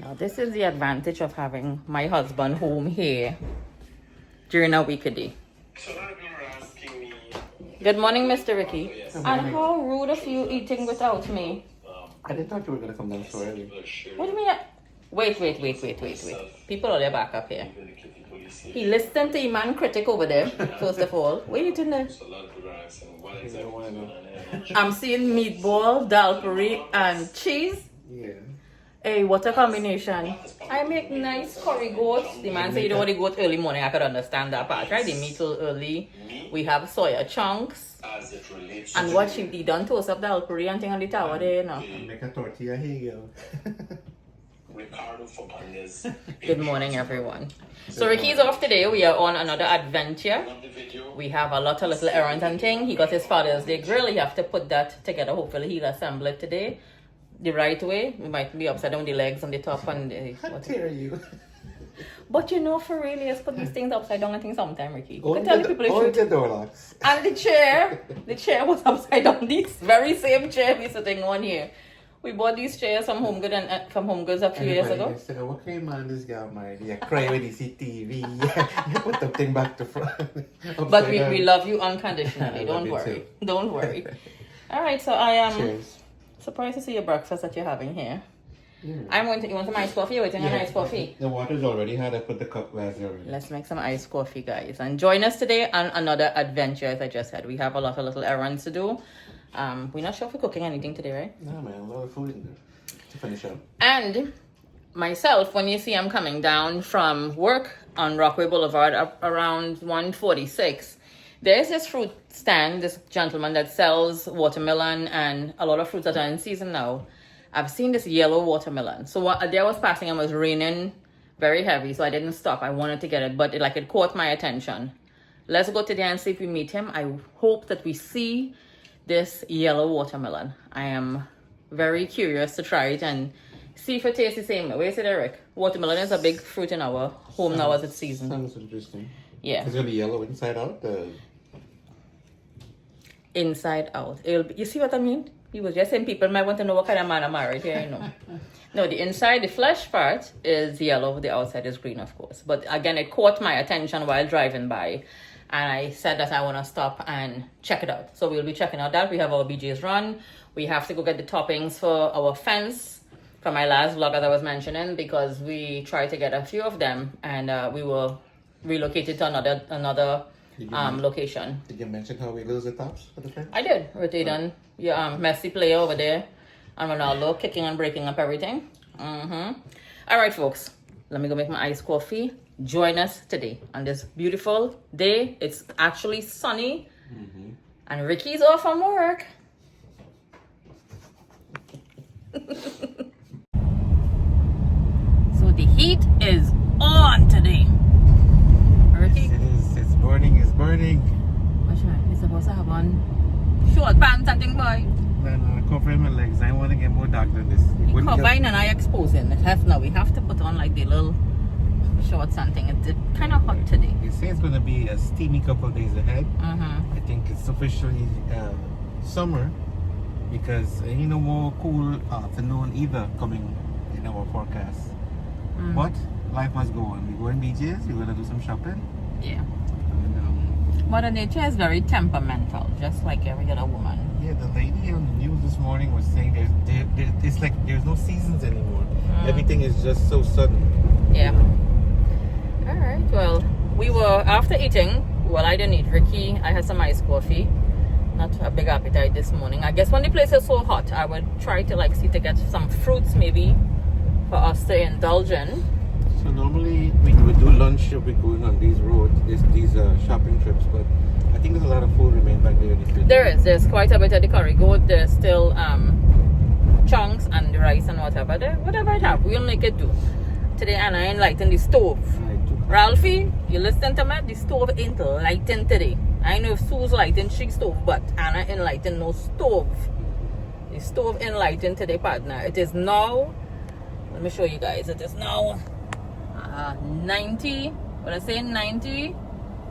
Now, this is the advantage of having my husband home here during a weekday. So a lot of people are asking me. Good morning, Mr. Ricky. Yes. And how rude of you eating without me. I didn't thought you were gonna come down so early. What do you mean? Wait. People are there back up here. He listened to Iman critic over there, first of all. What are you doing there? So a lot of people are asking what exactly wanna is know. going on. I'm seeing meatball, dal puri, and cheese. Yeah. Hey, what a combination. I make nice curry goat. The man said you don't want to goat early morning. I could understand that part, right? The meat till early. We have soya chunks. As it relates And to what she done toast up dal puri and thing on the tower there, you know. Make a tortilla here, girl. Ricardo Fernandez. Good morning, everyone. So Ricky's off today. We are on another adventure. On the video, We have a lot of little errands and thing. He got his Father's Day grill. He have to put that together. Hopefully he'll assemble it today the right way. We might be upside down the legs on the top and the, How dare you? but you know, for real, let's put these things upside down. I think sometime, Ricky. You Only can tell the people only the truth. the door locks. And the chair was upside down. This very same chair we're sitting on here. We bought these chairs from Home Goods from Home Goods a few years ago. Everybody said, what kind of man this guy married? Yeah, cry when you see TV. You put the thing back to front. But we love you unconditionally. I Don't love you worry. too. Don't worry. All right, so I am Cheers. surprised to see your breakfast that you're having here. Yeah. You want some iced coffee? You're waiting on iced coffee. The water's already had. I put the cup glass already. Let's make some iced coffee, guys. And join us today on another adventure, as I just said. We have a lot of little errands to do. We're not sure if we're cooking anything today, right? No, man, a lot of food in there to finish up. And myself, when you see I'm coming down from work on Rockaway Boulevard up around 146, there's this fruit stand, this gentleman that sells watermelon and a lot of fruits that are in season now. I've seen this yellow watermelon. So a day I was passing and it was raining very heavy, so I didn't stop. I wanted to get it, but it caught my attention. Let's go today and see if we meet him. I hope that we see this yellow watermelon. I am very curious to try it and see if it tastes the same. Where is it, Eric? Watermelon is a big fruit in our home now as it's season. Sounds interesting. Yeah. It's gonna be yellow inside out. Inside out. You see what I mean? He was just saying people might want to know what kind of man I'm married here, you know. No, the inside, the flesh part is yellow. The outside is green, of course. But again, it caught my attention while driving by. And I said that I want to stop and check it out. So we'll be checking out that. We have our BJ's run. We have to go get the toppings for our fence from my last vlog, as I was mentioning, because we tried to get a few of them and we were relocated to another location. Did you mention how we lose the tops for the friend? I did. Rotated your Messi player over there and Ronaldo kicking and breaking up everything. All right, folks. Let me go make my iced coffee. Join us today on this beautiful day. It's actually sunny. And Ricky's off from work. So the heat is on today. Ricky? It is. It's burning. It's burning. What's right? You're supposed to have on short pants and thing, boy. Man, covering my legs. I want to get more dark than this. You covering and I exposing. We have to put on like the little shorts and thing. It's kind of hot today. They say it's going to be a steamy couple of days ahead. Mm-hmm. I think it's officially summer because ain't no more cool afternoon either coming in our forecast. But life must go on. We go in BJ's, we're going to do some shopping. Yeah. And, Mother Nature is very temperamental, just like every other woman. yeah, the lady on the news this morning was saying it's like there's no seasons anymore. Everything is just so sudden. Yeah. All right. Well, we were after eating. Well, I didn't eat. Ricky, I had some iced coffee. Not a big appetite this morning. I guess when the place is so hot, I would try to see to get some fruits maybe for us to indulge in. So normally we would do lunch if we're going on these roads, these shopping trips, but I think there's a lot of food remain back there in the fridge. There's quite a bit of the curry goat. There's still chunks and the rice and whatever. Whatever I have, we'll make it do. Today Anna ain't lighting the stove. Ralphie, you listen to me? The stove ain't lighting today. I know if Sue's lighting she stove, but Anna ain't lighting no stove. The stove ain't lighting today, partner. It is now, let me show you guys. It is now 90, when I say 90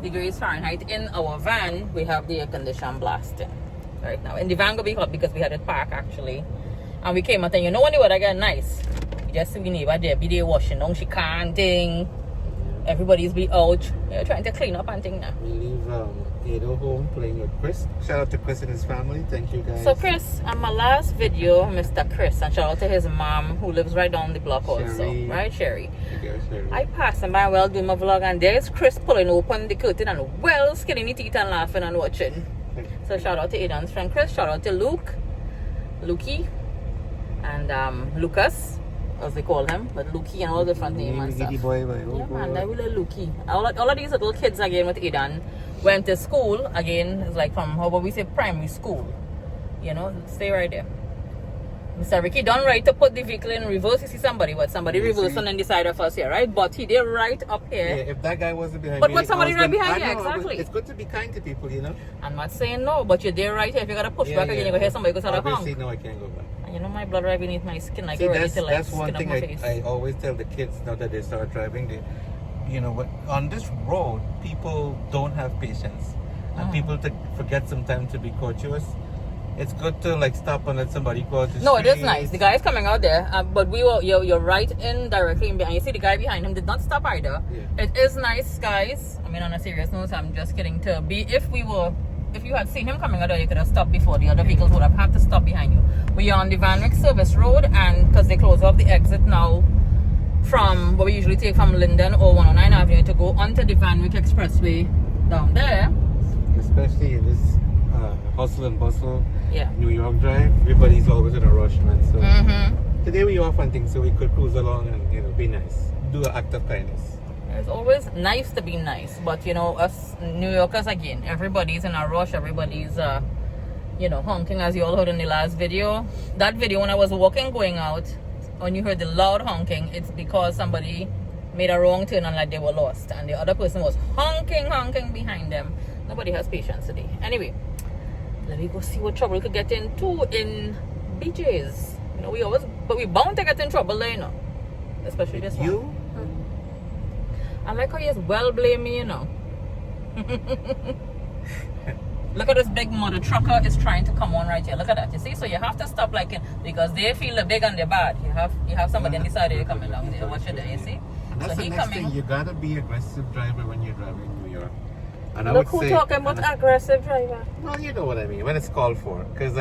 degrees Fahrenheit. In our van, we have the air condition blasting right now. In the van, will be hot because we had it parked actually. And we came out and you know when the weather get nice, You just see the neighbor there, be there washing down, she can't thing. Everybody's be out. They're trying to clean up and thing now. We leave Ado home playing with Chris. Shout out to Chris and his family. Thank you guys. So Chris, on my last video, Mr. Chris, and shout out to his mom who lives right down the block also. Sherry. Right, Sherry? Okay, Sherry. I passed him by while doing my vlog, and there's Chris pulling open the curtain and well skinning his teeth and laughing and watching. So shout out to Aidan's friend Chris, shout out to Luke, Lukey, and Lucas, as they call him, but Lukey and all the different names and stuff. Boy, Yeah, man, they will Lukey. All of these little kids again with Aidan went to school again. It's like from how about we say primary school. You know, stay right there. Mr. Ricky done right to put the vehicle in reverse. You see somebody, but somebody reversing on the side of us here, right? But he did right up here. Yeah, if that guy wasn't behind But me, what somebody right behind I you, know, exactly. It's good to be kind to people, you know. I'm not saying no, but you're there right here. If you gotta push back again, you're gonna hear somebody go to the Obviously, honk. no, I can't go back. And you know my blood right beneath my skin, like See, you're ready to like that's one skin up thing my face. I always tell the kids now that they start driving. They, you know, what on this road, people don't have patience, and people forget sometimes to be courteous. It's good to like stop and let somebody cross the No, street. it is nice. The guy is coming out there, but you're right in directly in behind. You see the guy behind him did not stop either. Yeah. It is nice, guys. I mean, on a serious note, I'm just kidding. If you had seen him coming out there, you could have stopped before the other vehicles would have had to stop behind you. We are on the Van Wyck Service Road, and because they close off the exit now from what we usually take from Linden or 109 Avenue to go onto the Van Wyck Expressway down there. Especially in this hustle and bustle, Yeah. New York drive. Everybody's always in a rush, man. So today we off on things, so we could cruise along and be nice, do an act of kindness. It's always nice to be nice, but us New Yorkers again, everybody's in a rush, everybody's honking, as you all heard in the last video. That video when I was walking going out, when you heard the loud honking, it's because somebody made a wrong turn and like they were lost, and the other person was honking behind them. Nobody has patience today. Anyway, let me go see what trouble we could get into in BJ's. We bound to get in trouble there, especially this You? one. I like how you just well blame me, Look at this big mother trucker is trying to come on right here. Look at that. You see? So you have to stop because they feel the big and the bad. You have somebody on the side of you coming down there. Watch it there, you see? And that's So the he next coming. thing. You gotta be aggressive driver when you're driving in New York. And I Look would who say, talking about aggressive driver. well, you know what I mean. When it's called for, because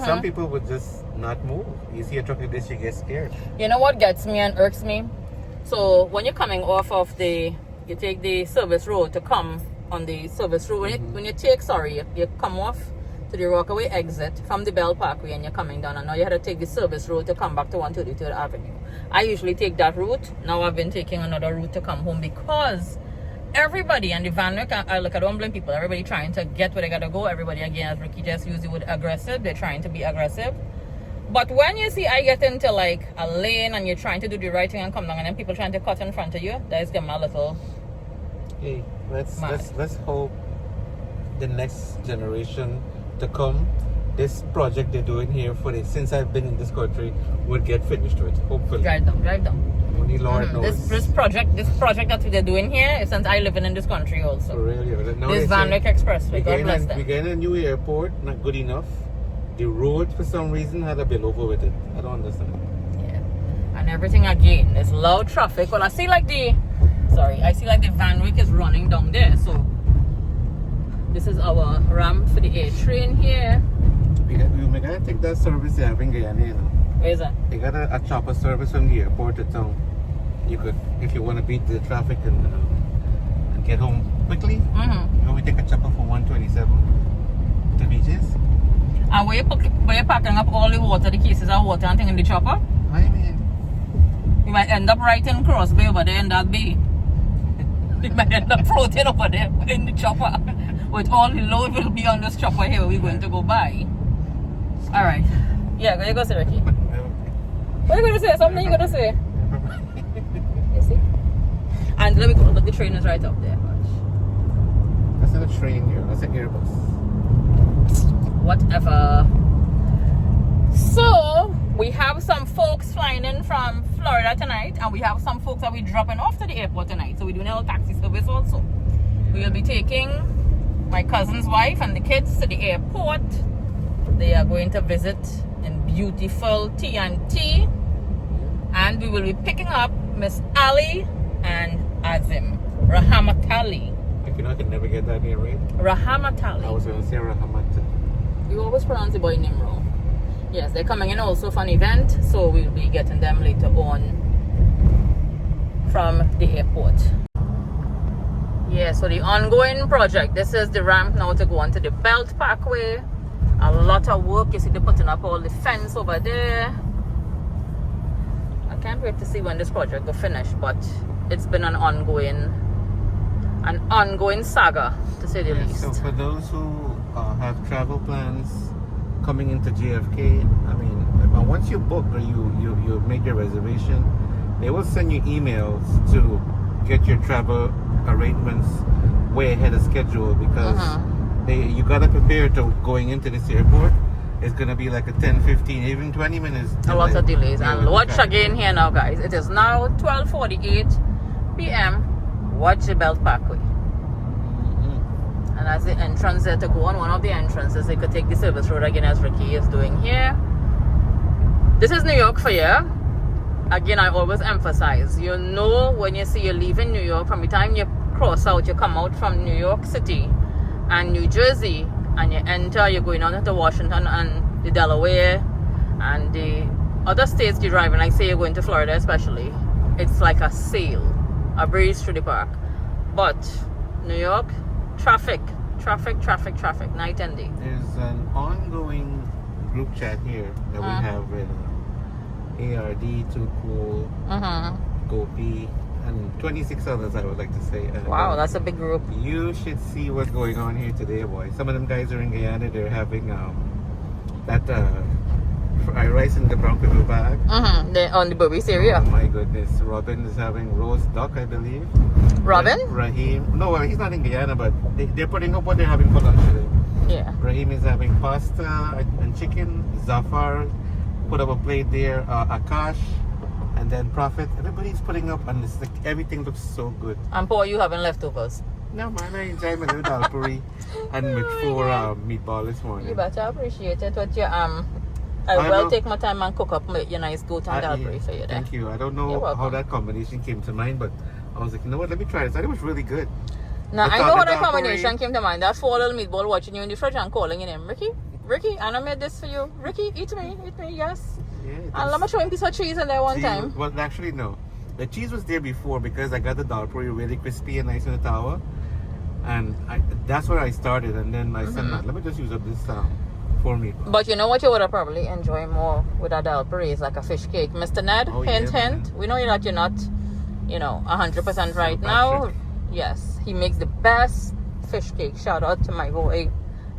some people would just not move. You see a truck like this, you get scared. You know what gets me and irks me? So when you're coming off of you take the service road to come on the service road. When you come off to the Rockaway exit from the Bell Parkway and you're coming down, and now you had to take the service road to come back to 133rd Avenue. I usually take that route. Now I've been taking another route to come home because everybody and the Van Wyck, I don't blame people. Everybody trying to get where they gotta go. Everybody, again, as Ricky just used the word aggressive, they're trying to be aggressive. But when you see I get into like a lane and you're trying to do the right thing and come down, and then people trying to cut in front of you, that is them a little. Hey, let's Mad. hope the next generation to come, this project they're doing here since I've been in this country, would get finished with. Hopefully. Drive down. Only Lord knows. This project that they're doing here is since I live in this country also. Really, now This Van Wyck Expressway, God bless them. we getting a new airport, not good enough. The road for some reason had a bill over with it. I don't understand. Yeah. And everything again, there's loud traffic. Well, I see like the Van Wyck is running down there. So this is our ramp for the A train here. We gotta take that service they have in Guyana, Where is that? They got a chopper service from the airport to town. You could, if you want to beat the traffic and get home quickly, we take a chopper from 127 to BJ's. And where you packing up all the water, the cases of water and thing in the chopper? I mean, You might end up right in Cross Bay over there in that bay. You might end up floating over there in the chopper. With all the load will be on this chopper here we're going to go by. Alright. Yeah, you go say, Ricky. What are you going to say? Something you're going to say? You see? And let me go. Look, the train is right up there. Watch. that's not a train here. That's an Airbus. Whatever. So we have some folks flying in from Florida tonight, and we have some folks that we're dropping off to the airport tonight. So we're doing a little taxi service also. We will be taking my cousin's wife and the kids to the airport. They are going to visit in beautiful T&T, And we will be picking up Miss Ali and Azim. Rahamatali. I can never get that name right. Rahamatali. I was going to say Rahamat. You always pronounce the boy name wrong. Yes, they're coming in also for an event, so we'll be getting them later on from the airport. Yeah, so the ongoing project. This is the ramp now to go onto the Belt Parkway. A lot of work. You see they're putting up all the fence over there. I can't wait to see when this project will finish, but it's been an ongoing saga, to say the least. So for those who have travel plans coming into JFK, I mean, once you book or you make your reservation, they will send you emails to get your travel arrangements way ahead of schedule, because you gotta prepare to going into this airport. It's gonna be like a 10, 15, even 20 minutes delay. A lot of delays. And watch again here now, guys. It is now 12:48 p.m. Watch the Belt Parkway. And as the entrance there to go on one of the entrances, you could take the service road again, as Ricky is doing here. This is New York for you. Again, I always emphasize, you know, when you see you're leaving New York, from the time you cross out, you come out from New York City and New Jersey, and you enter, you're going on into Washington and the Delaware and the other states you're driving, like say you're going to Florida especially, it's like a sail, a breeze through the park. But New York, traffic, night and day. There's an ongoing group chat here that we have with ARD, Too Cool, Gopi, and 26 others, I would like to say. And wow, that's a big group. You should see what's going on here today, boy. Some of them guys are in Guyana. They're having that rice in the brown paper bag. They're on the Burberry area. Oh my goodness. Robin is having roast duck, I believe. Robin? Raheem. No, well, he's not in Guyana, but they're putting up what they're having for lunch today. Yeah. Raheem is having pasta and chicken. Zafar put up a plate there. Akash. And then Prophet. Everybody's putting up, and it's like everything looks so good. And Paul, you having leftovers? No, man, I enjoy my little dal puri and with 4 meatball this morning. You better appreciate it. What you I will take my time and cook up your nice goat and dal puri for you there. Thank you. I don't know how that combination came to mind, but I was like, you know what? Let me try this. I thought it was really good. Now I know how that combination came to mind. That 4 little meatball watching you in the fridge and calling your name, Ricky, I made this for you. Ricky, eat me, yes. Yeah, and let me show him a piece of cheese in there one time. Well, actually, no. The cheese was there before because I got the dal puri really crispy and nice in the tower. And that's where I started. And then I said, let me just use up this for me. But you know what you would have probably enjoyed more with a dal puri is like a fish cake. Mr. Ned, hint. We know that you're not, 100% right now. Yes, he makes the best fish cake. Shout out to my boy,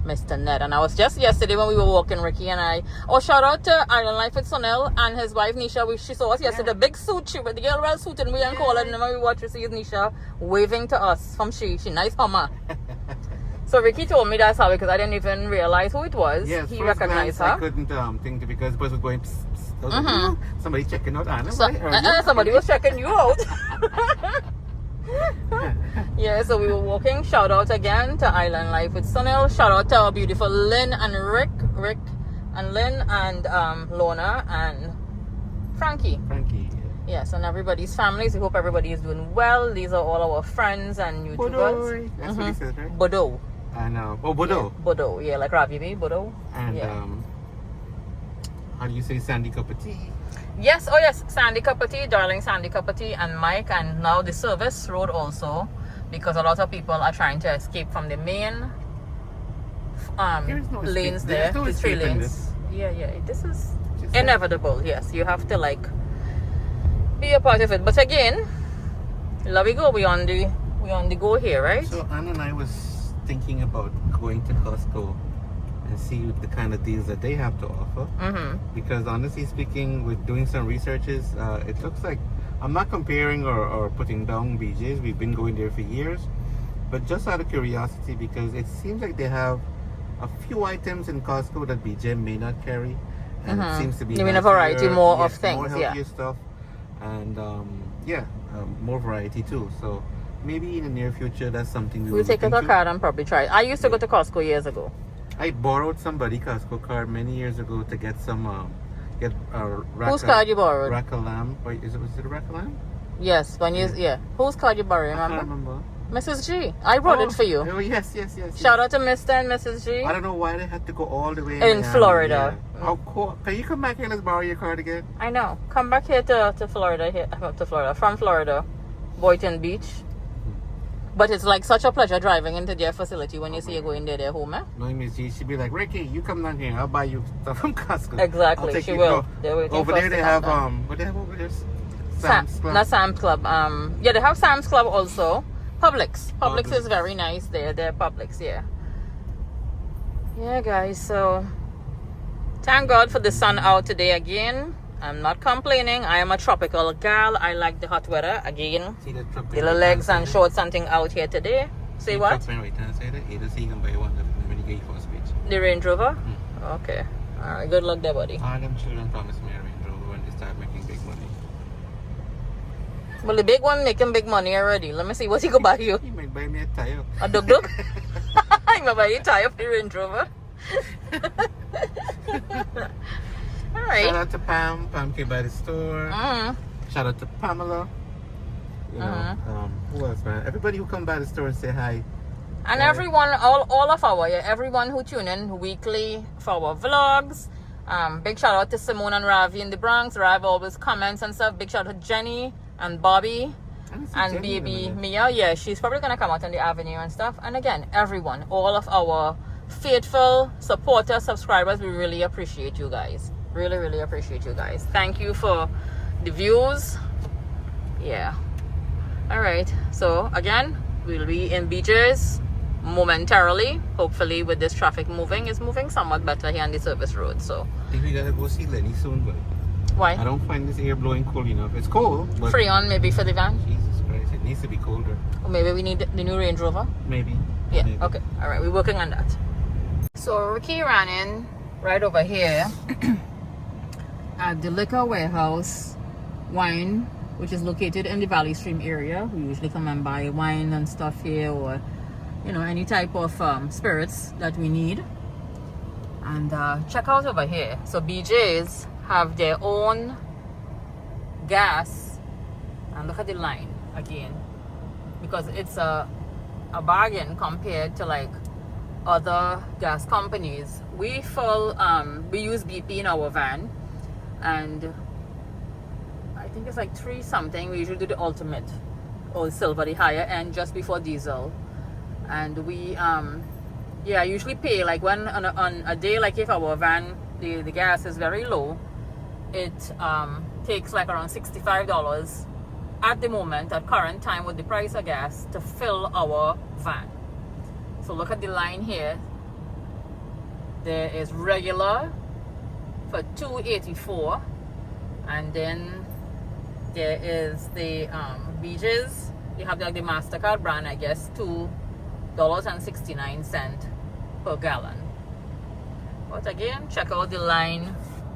Mr. Ned. And I was just yesterday when we were walking, Ricky and I. Oh, shout out to Island Life with Sunil and his wife Nisha. She saw us yesterday. The big suit, the girl well suited, and we and call her. And when we watch, we see Nisha waving to us from she nice hummer. So Ricky told me that's how, because I didn't even realize who it was. Yes, he recognized her. I couldn't think it because the person was going. Psst, psst. I was like, somebody checking out Anna. Somebody was checking you out. Yeah, so we were walking. Shout out again to Island Life with Sunil. Shout out to our beautiful Lynn and Rick and Lynn and Lorna and Frankie. Yes, and everybody's families. We hope everybody is doing well. These are all our friends and YouTubers. Bodo. That's what he said, right? Bodo. And Bodo. Yeah, Bodo. Yeah, like Ravi B. Bodo. And how do you say Sandy Cup of Tea? Yes, oh yes, Sandy Cup of Tea, darling Sandy Cup of Tea, and Mike, and now the service road also, because a lot of people are trying to escape from the main lanes there, the 3 lanes. Yeah, this is inevitable. Yes, you have to be a part of it. But again, there we go. We on the go here, right? So Anna and I was thinking about going to Costco and see the kind of deals that they have to offer. Because honestly speaking, with doing some researches, it looks like, I'm not comparing or putting down BJ's. We've been going there for years, but just out of curiosity, because it seems like they have a few items in Costco that BJ may not carry, and it seems to be you mean a variety more of things, more healthier stuff, and more variety too. So maybe in the near future, that's something we'll take out a card and probably try it. I used to go to Costco years ago. I borrowed somebody Costco card many years ago to get some get a Whose card you borrowed? rack a lamb. Or was it a rack a lamb? Yes, when you whose card you borrowed? I can't Remember? remember. Mrs. G. I brought it for you. Oh yes. Shout out to Mr. and Mrs. G. I don't know why they had to go all the way In Florida. Yeah. How cool! Can you come back here? Let's borrow your card again. I know. Come back here to Florida. From Florida, Boynton Beach. But it's like such a pleasure driving into their facility when you see you go in their home, eh? No, Miss G, she'd be like, Ricky, you come down here. I'll buy you stuff from Costco. Exactly, she will. They're waiting over for us there to they come have down. what they have over there? Sam's Club. Not Sam's Club. Yeah, they have Sam's Club also. Publix is very nice there. They're Publix, yeah. Yeah, guys. So thank God for the sun out today again. I'm not complaining. I am a tropical girl. I like the hot weather again. See that truck? Little legs and shorts and thing out here today. Say what? The Range Rover? Okay. Alright, good luck there, buddy. All them children promise me a Range Rover when they start making big money. Well, the big one making big money already. Let me see what he go buy you. He might buy me a tire. A dug. He might buy you a tire for the Range Rover. Alright. Shout out to Pam. Pam came by the store. Shout out to Pamela. You know, who else, man? Everybody who come by the store and say hi. And everyone, all of everyone who tune in weekly for our vlogs. Big shout out to Simone and Ravi in the Bronx. Ravi always comments and stuff. Big shout out to Jenny and Bobby and baby Mia. Yeah, she's probably gonna come out on the avenue and stuff. And again, everyone, all of our faithful supporters, subscribers, we really appreciate you guys. Really, really appreciate you guys. Thank you for the views. Yeah. All right. So again, we'll be in BJ's momentarily. Hopefully, with this traffic moving, it's moving somewhat better here on the service road. So I think we gotta go see Lenny soon, but why? I don't find this air blowing cool enough. It's cold, but Freon maybe for the van. Jesus Christ, it needs to be colder. Or maybe we need the new Range Rover. Maybe. Yeah. Maybe. Okay. All right. We're working on that. So Ricky ran in right over here at the liquor warehouse wine, which is located in the Valley Stream area. We usually come and buy wine and stuff here, or any type of spirits that we need. And check out over here. So BJ's have their own gas, and look at the line again, because it's a bargain compared to like other gas companies. We use BP in our van, and I think it's like 3 something. We usually do the ultimate or silver, the higher end, just before diesel. And we usually pay like when on a day like if our van the gas is very low, it takes like around $65 at the moment, at current time, with the price of gas, to fill our van. So look at the line here. There is regular for $2.84, and then there is the BJ's. You have like the MasterCard brand, I guess, $2.69 per gallon. But again, check out the line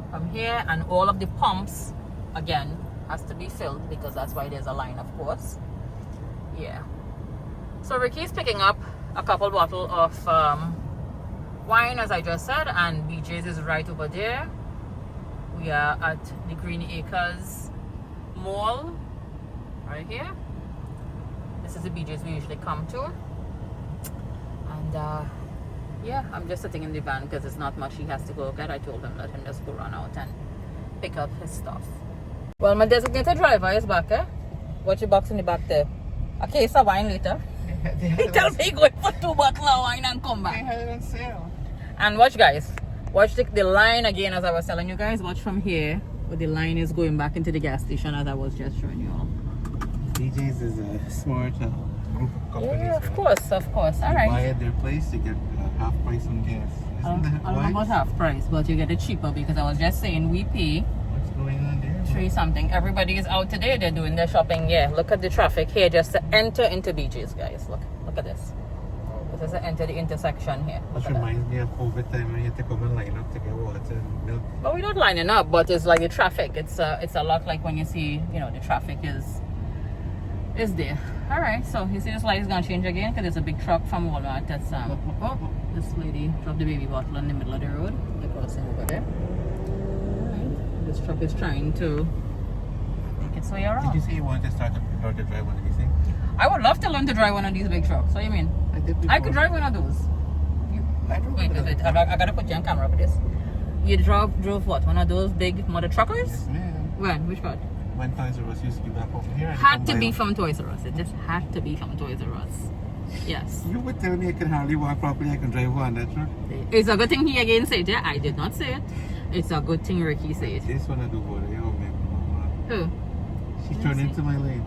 from here, and all of the pumps again has to be filled, because that's why there's a line, of course. Yeah. So Ricky's picking up a couple bottle of wine, as I just said, and BJ's is right over there. We are at the Green Acres Mall right here. This is the BJ's we usually come to. And yeah, I'm just sitting in the van because there's not much he has to go get. I told him let him just go run out and pick up his stuff. Well, my designated driver is back, eh? Watch your box in the back there. A case of wine later. He tells me going for 2 bottles of wine and come back. They had it on sale. And watch, guys. Watch the line again, as I was telling you guys. Watch from here, where the line is going back into the gas station, as I was just showing you all. BJ's is a smart group of companies. Yeah, of course. All right. Buy at their place, you get half price on gas. Isn't that I don't know about half price, but you get it cheaper, because I was just saying we pay What's going on there? 3 something. Everybody is out today. They're doing their shopping. Yeah, look at the traffic here just to enter into BJ's, guys. Look at this. This is to enter the intersection here. Look Which at that. reminds me of COVID time when you had to come and line up to get water and milk. But we're not lining up, but it's like the traffic. It's a lot like when you see, the traffic is there. All right, so you see this light is gonna change again, because there's a big truck from Walmart that's this lady dropped the baby bottle in the middle of the road. They're crossing over there. All right. This truck is trying to make its way around. Did you say you wanted to learn to drive one of these things? I would love to learn to drive one of these big trucks. What do you mean? I did before. I could drive one of those. I drove Wait, one of wait, those. I gotta put you on camera for this. You drove what? One of those big mother truckers? Man, When? Which part? when Toys R Us used to be back over here. I Had come to by be one. from Toys R Us. It just had to be from Toys R Us. Yes. You would tell me I can hardly walk properly. I can drive one that truck. It's a good thing he again said it. Yeah, I did not say it. It's a good thing Ricky said it. This one I do for you, man. Who? She turned into my lane.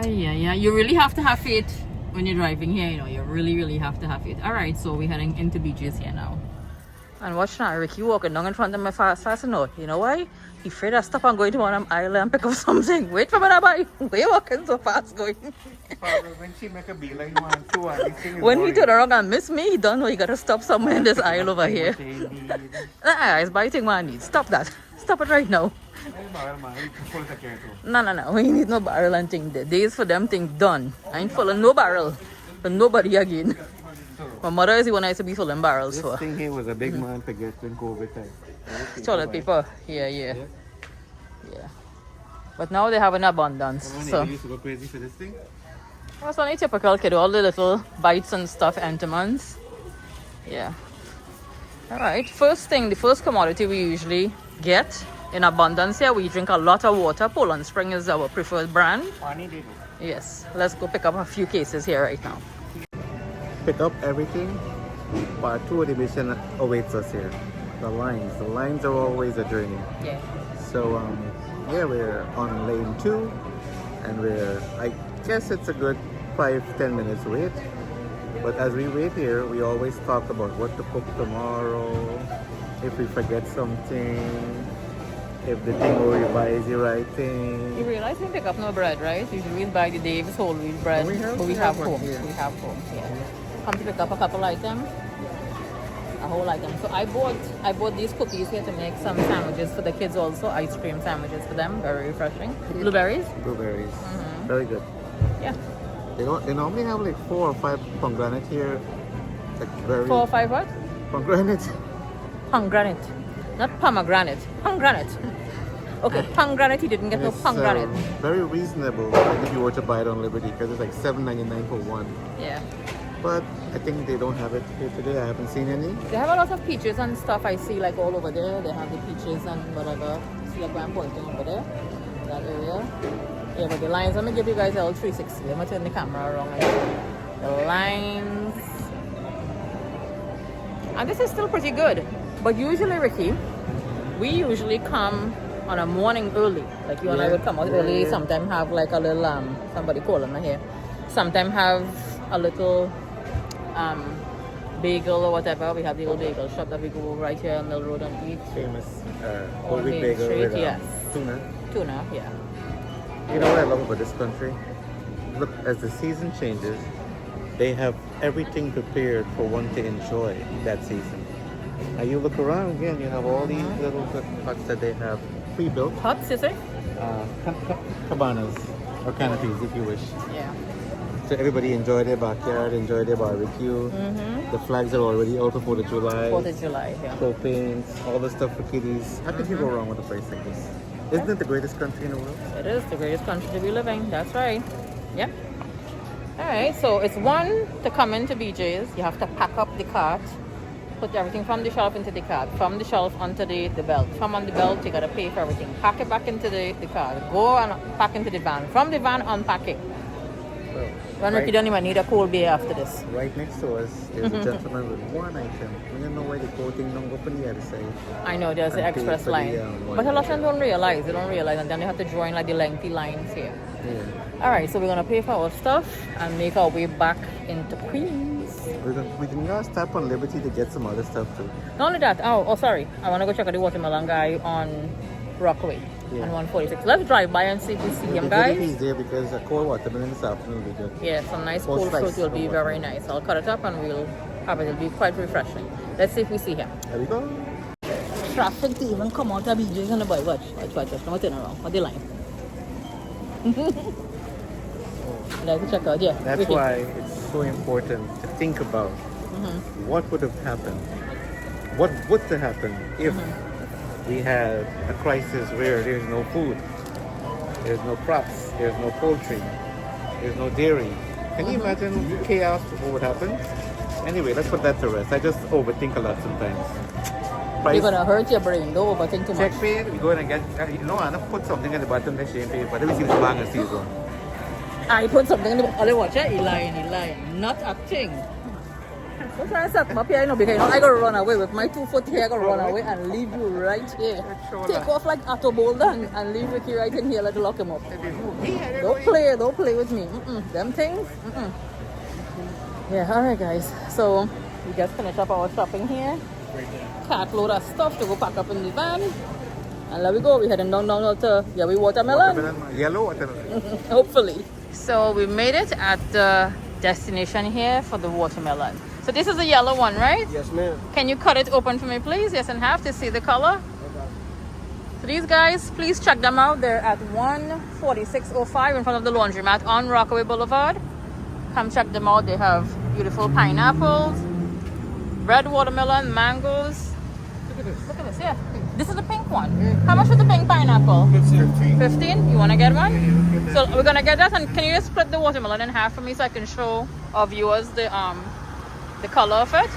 Yeah. You really have to have faith when you're driving here. You know, you really have to have faith. All right, so we're heading into beaches here now. And watch now, Ricky walking down in front of me fast enough. You know why? He afraid I stop and go into one of them island and pick up something. Wait for me to buy. Why you walking so fast going? When she make a beeline, one, two, and this thing is When he boring. turn around and miss me, he don't know he gotta stop somewhere in this aisle over here. It's biting what I need. Stop that. Stop it right now. No. We need no barrel and thing there. Days for them thing done. I ain't full of no barrel for nobody again. My mother is the one I used to be full of barrels This for. thing here was a big man to get in COVID time. Toilet paper. Yeah. But now they have an abundance. So You used to go crazy for this thing? that's only typical kid. All the little bites and stuff, entomans. Yeah. Alright. First thing, the first commodity we usually get in abundance here. We drink a lot of water. Poland Spring is our preferred brand. Yes. Let's go pick up a few cases here right now. Pick up everything. Part 2 of the mission awaits us here. The lines. The lines are always a journey. Yeah. So yeah, we're on lane 2 and I guess it's a good 5-10 minutes wait. But as we wait here, we always talk about what to cook tomorrow, if we forget something, if the thing we buy is the right You thing. realize we pick up no bread, right? Usually we buy the Dave's whole wheat bread, We have- but we we have have one home. here. We have home, yeah. Come to pick up a couple items, a whole item. So I bought these cookies here to make some sandwiches for the kids also, ice cream sandwiches for them, very refreshing. Blueberries, Blueberries. Very good. yeah. They normally have like 4 or 5 pomegranate here. Like very 4 or 5 what? pomegranate. Pomegranate, not pomegranate, pomegranate. Okay, pomegranate, you didn't get no It's pomegranate. very reasonable like if you were to buy it on Liberty because it's like $7.99 for one. Yeah. But I think they don't have it here today. I haven't seen any. They have a lot of peaches and stuff I see like all over there. They have the peaches and whatever. See like where I'm pointing over there. That area. Yeah, but the lines, let me give you guys a little 360. I'm gonna turn the camera around like that. The lines. And this is still pretty good. But usually, Ricky, we usually come on a morning early. Like you and I Yeah, would come out yeah, early, yeah. sometimes have like a little somebody calling me here. Sometimes have a little bagel or whatever. We have the little bagel shop that we go right here on the road and eat. Famous On whole wheat Main bagel Street, with yes. tuna. Tuna, yeah. You know what I love about this country? Look, as the season changes, they have everything prepared for one to enjoy that season. And you look around again, you have all these little huts that they have pre-built, Huts, you say? cabanas or canopies, if you wish. Yeah. So everybody enjoy their backyard, enjoy their barbecue. The flags are already out for 4th of July. 4th of July, yeah. Propane, all the stuff for kiddies. How could you go wrong with a place like this? Isn't it the greatest country in the world? It is the greatest country to be living. That's right. Yeah. All right. So it's one to come into BJ's. You have to pack up the cart, put everything from the shelf into the cart, from the shelf onto the belt. From on the belt, you gotta pay for everything. Pack it back into the cart. Go and pack into the van. From the van, unpack it. Well, When you don't even need a cold beer after this. right next to us, there's a gentleman with one item. We don't know why the quoting don't go for the other side. I know there's the And pay express for the, line, one but a lot of item. them don't realize. They don't realize, and then they have to join like the lengthy lines here. Yeah. All right, so we're gonna pay for our stuff and make our way back into Queens. We can go stop on Liberty to get some other stuff too. Not only that, oh sorry, I wanna go check out the watermelon guy on Rockaway Yeah. on 146. Let's drive by and see if we see him, He's guys. there because a cold watermelon this afternoon will be good. Yeah, some nice Or cold fruit slice will be of very watermelon. nice. I'll cut it up and we'll have it. It'll be quite refreshing. Let's see if we see him. There we go. Traffic to even come out of BJ's on the boy. Watch. Come turn around. On the line. Let's check out. Yeah. That's Ricky. why it's so important to think about what would have happened. What would have happened if we had a crisis where there's no food, there's no crops, there's no poultry, there's no dairy. Can you imagine the chaos of what would happen? Anyway, let's put that to rest. I just overthink a lot sometimes. You're gonna hurt your brain. Don't overthink too much. Check pay, we go in and get, I'm gonna put something at the bottom that she ain't paid, but then we see the long season. I put something in the other watch. He lying. Not acting. Don't try to set me up here, because I gotta run away with my 2 foot here. I gotta run away and leave you right here. Take off like Otto Boulder and leave Ricky right in here. Let's lock him up. Don't play with me. Them things. Yeah, alright guys. So we just finished up our shopping here. Cat load of stuff to go pack up in the van. And there we go. We're heading down to watermelon. Yellow watermelon. Hopefully. So we made it at the destination here for the watermelon. So this is the yellow one, right? Yes, ma'am. Can you cut it open for me, please? Yes, and half to see the color. So these guys, please check them out. They're at 14605 in front of the laundromat on Rockaway Boulevard. Come check them out. They have beautiful pineapples, red watermelon, mangoes. Look at this, yeah. This is the pink one. How much is the pink pineapple? 15. 15? You want to get one? So we're going to get that. And can you just split the watermelon in half for me so I can show our viewers the color of it?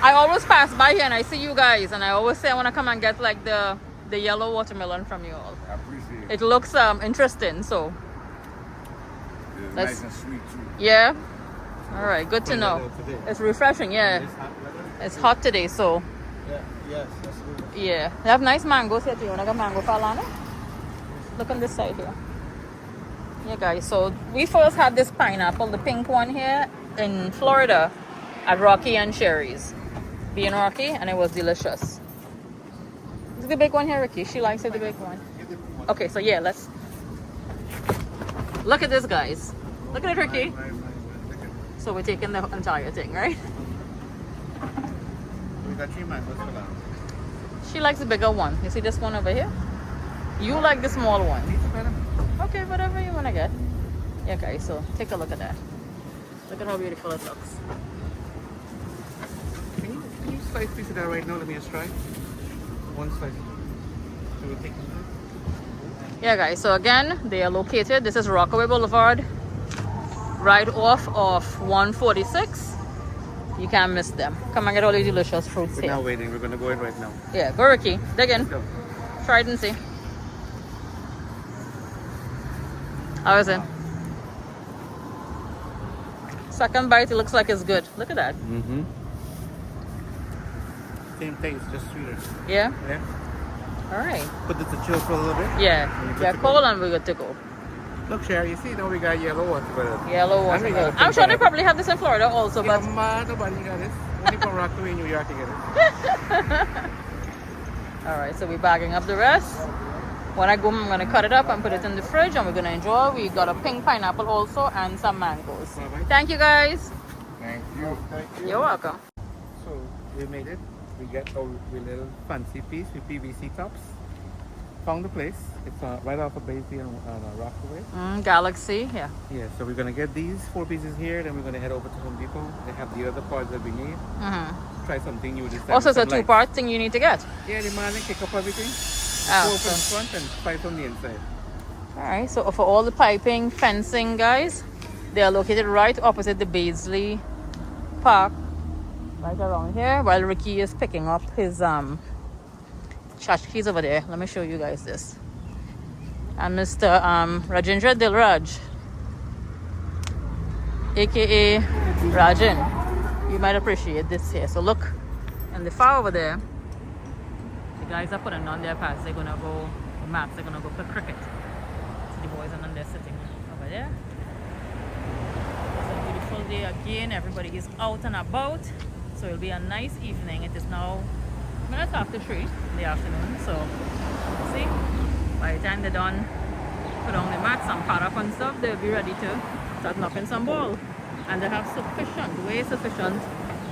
I always pass by here and I see you guys. And I always say I want to come and get like the yellow watermelon from you all. I appreciate it. It looks interesting. So It's Let's- nice and sweet too. yeah. All right. Good to know. It's refreshing. Yeah. It's hot today. So Yes, that's good. yeah. They have nice mangoes here too. You want to get mango falana? Look on this side here. Yeah, guys. So we first had this pineapple, the pink one here in Florida at Rocky and Cherries. Being Rocky, and it was delicious. Is the big one here, Ricky? She likes it, the big one. Okay, so yeah, let's look at this, guys. Look at it, Ricky. So we're taking the entire thing, right? We got 3 mangoes for that. She likes the bigger one. You see this one over here? You like the small one. Okay, whatever you want to get. Yeah, guys, so take a look at that. Look at how beautiful it looks. Can you slice piece of that right now? Let me just try. One slice. So we'll take Yeah, guys, so again, they are located. This is Rockaway Boulevard, right off of 146. You can't miss them. Come and get all these delicious fruits We're here. now waiting. We're going to go in right now. Yeah, go Ricky. Dig in. Let's go. Try it and see. How is it? Second bite, it looks like it's good. Look at that. Mm-hmm. Same taste, just sweeter. Yeah? Yeah. All right. Put this to chill for a little bit. Yeah. good They're to cold and we're good to go. Look, Sherry, you see, now we got yellow watermelon. Yellow I mean, watermelon. got a I'm sure they pink probably have this in Florida also, Yeah, but man, nobody got this. Only from Rockaway, New York, you get it. all right, so we're bagging up the rest. When I go, I'm gonna cut it up and put it in the fridge, and we're gonna enjoy. We got a pink pineapple also and some mangoes. Thank you, guys. Thank you. You're welcome. So, we made it. We got our little fancy piece with PVC tops. Found the place. It's right off of Basie and Rockaway. Galaxy, yeah. Yeah, so we're gonna get these 4 pieces here, then we're gonna head over to Home Depot. They have the other parts that we need. Try something new this time. Also, it's a Some lights. two-part thing you need to get. Yeah, the man kick up everything. 4 Oh, from the so. front and 5 from the inside. All right, so for all the piping, fencing, guys, they are located right opposite the Baisley Park, right around here, while Ricky is picking up his tchotchkes over there. Let me show you guys this. And Mr. Rajendra Dilraj, aka Rajan, you might appreciate this here. So look, in the far over there, the guys are putting on their pads. They're gonna go, the mats, they're gonna go play cricket. So the boys are on there sitting over there. It's a beautiful day again. Everybody is out and about. So it'll be a nice evening. It is now minutes after 3 in the afternoon. So see, by the time they're done, put on the mats and pad up and stuff, they'll be ready to start knocking some ball. And they have way sufficient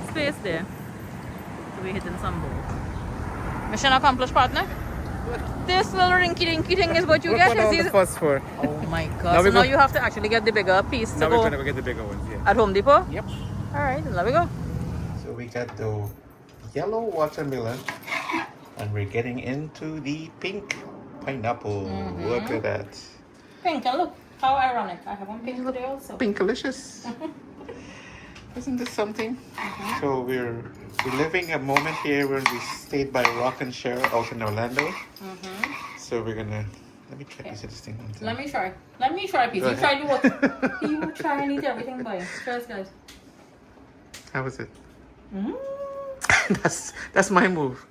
space there to be hitting some ball. Mission accomplished, partner. This little rinky-dinky thing is what you Look get. what all Is the these- fuss for. Oh my Now god! So we now go- you have to actually get the bigger piece to Now we're go gonna go get the bigger ones, yeah. at Home Depot. Yep. All right, there we go. So we got the yellow watermelon And we're getting into the pink pineapple. Look at that. Pink, and look how ironic. I have one pink today also. Pinkalicious. Isn't this something? So we're living a moment here when we stayed by Rock and Share out in Orlando. So we're gonna let me try piece of this thing. One time. Let me try. Let me try a piece. Go You try to what? You try and eat everything by you. Cheers, guys. How was it? That's my move.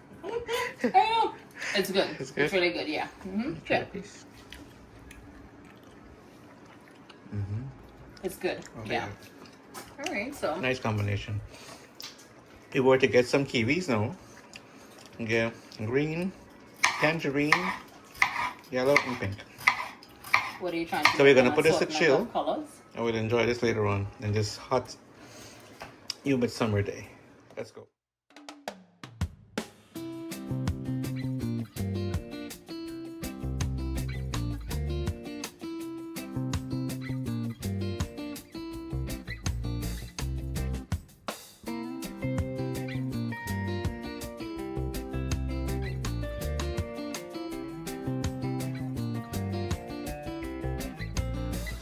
I know. It's good. It's good? It's really good, yeah. Try a Good. piece. It's good. Yeah. Alright, so. Nice combination. We were to get some kiwis now. Yeah, green, tangerine, yellow, and pink. What are you trying to do? So we're gonna put this to Assortment chill. of colors? I will enjoy this later on in this hot, humid summer day. Let's go.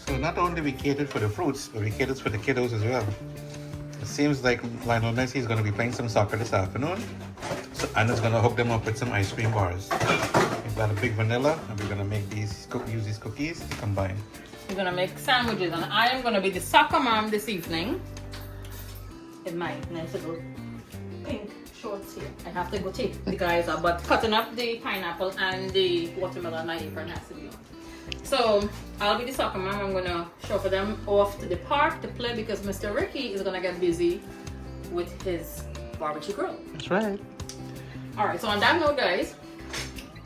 So not only we catered for the fruits, but we catered for the kiddos as well. It seems like Lionel Messi is going to be playing some soccer this afternoon. So Anna's going to hook them up with some ice cream bars. We've got a big vanilla, and we're going to make use these cookies to combine. We're gonna make sandwiches, and I am gonna be the soccer mom this evening in my nice little pink shorts here. I have to go take the guys up, but cutting up the pineapple and the watermelon, my apron has to be on. So I'll be the soccer mom. I'm gonna chauffeur them off to the park to play because Mr. Ricky is gonna get busy with his barbecue grill. That's right. All right. So on that note, guys,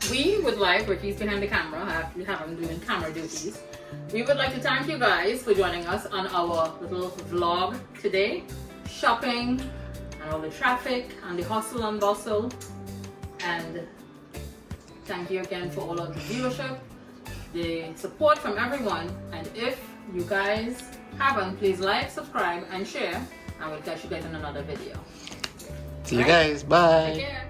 we would like, Ricky's behind the camera. We have him doing camera duties. We would like to thank you guys for joining us on our little vlog today. Shopping and all the traffic and the hustle and bustle. And thank you again for all of the viewership, the support from everyone. And if you guys haven't, please like, subscribe, and share. And we'll catch you guys in another video. See you guys. Bye. Take care.